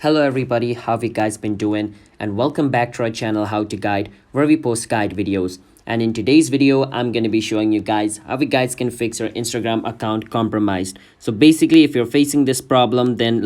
Hello everybody, how have you guys been doing? And welcome back to our channel How to Guide, where we post guide videos. And in today's video, I'm going to be showing you guys how you guys can fix your Instagram account compromised. So basically, if you're facing this problem, then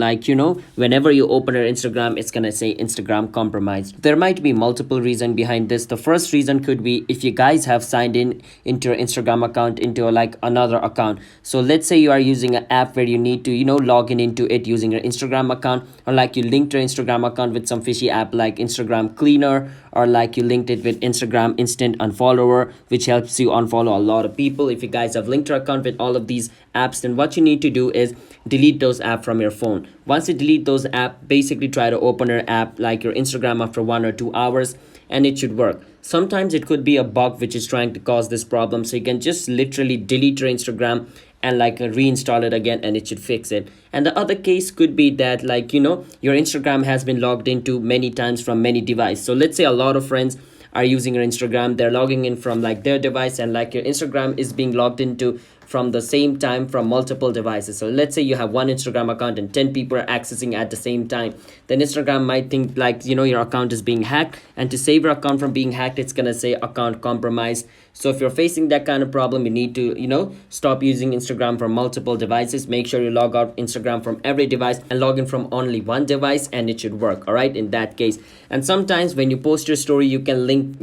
whenever you open your Instagram, it's going to say Instagram compromised. There might be multiple reasons behind this. The first reason could be if you guys have signed in into your Instagram account into another account. So let's say you are using an app where you need to, log in into it using your Instagram account, or you linked your Instagram account with some fishy app like Instagram Cleaner, or you linked it with Instagram Instant Unfollower, which helps you unfollow a lot of people. If you guys have linked your account with all of these apps, then what you need to do is delete those apps from your phone. Once you delete those apps, basically try to open your app like your Instagram after 1 or 2 hours, and it should work. Sometimes it could be a bug which is trying to cause this problem, so you can just literally delete your Instagram and reinstall it again, and it should fix it. And the other case could be that your Instagram has been logged into many times from many devices. So let's say a lot of friends are using your Instagram, they're logging in from their device, and your Instagram is being logged into from the same time from multiple devices. So let's say you have one Instagram account and 10 people are accessing at the same time, then Instagram might think your account is being hacked, and to save your account from being hacked, it's gonna say account compromised. So if you're facing that kind of problem, you need to stop using Instagram from multiple devices. Make sure you log out Instagram from every device and log in from only one device, and it should work, all right, in that case. And sometimes when you post your story, you can link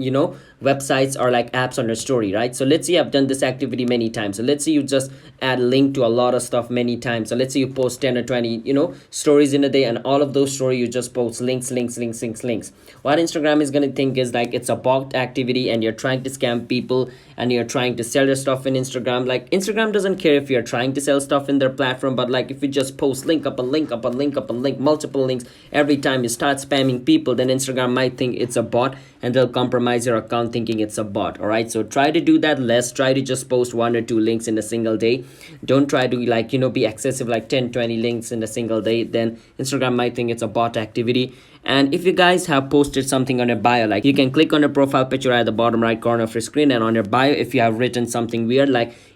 websites or apps on your story, right? So let's say I've done this activity many times. So let's say you just add link to a lot of stuff many times. So let's say you post 10 or 20 stories in a day, and all of those stories you just post links. What Instagram is going to think is it's a bot activity, and you're trying to scam people, and you're trying to sell your stuff in Instagram. Instagram doesn't care if you're trying to sell stuff in their platform, but if you just post link upon link upon link upon link, multiple links every time you start spamming people, then Instagram might think it's a bot, and they'll compromise your account thinking it's a bot. All right, so try to do that less. Try to just post 1 or 2 links in a single day. Don't try to be excessive 10-20 links in a single day, then Instagram might think it's a bot activity. And if you guys have posted something on your bio, you can click on your profile picture at the bottom right corner of your screen, and on your bio, if you have written something weird,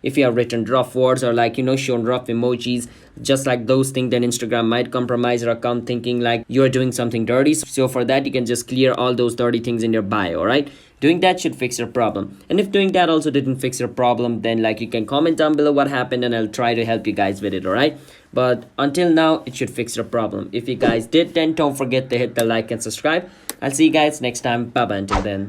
if you have written rough words, or shown rough emojis, just those things, then Instagram might compromise your account thinking you're doing something dirty. So for that, you can just clear all those dirty things in your bio. All right, doing that should fix your problem. And if doing that also didn't fix your problem, then you can comment down below what happened, and I'll try to help you guys with it. All right, but until now, it should fix your problem. If you guys did, then don't forget to hit the like and subscribe. I'll see you guys next time. Bye bye until then.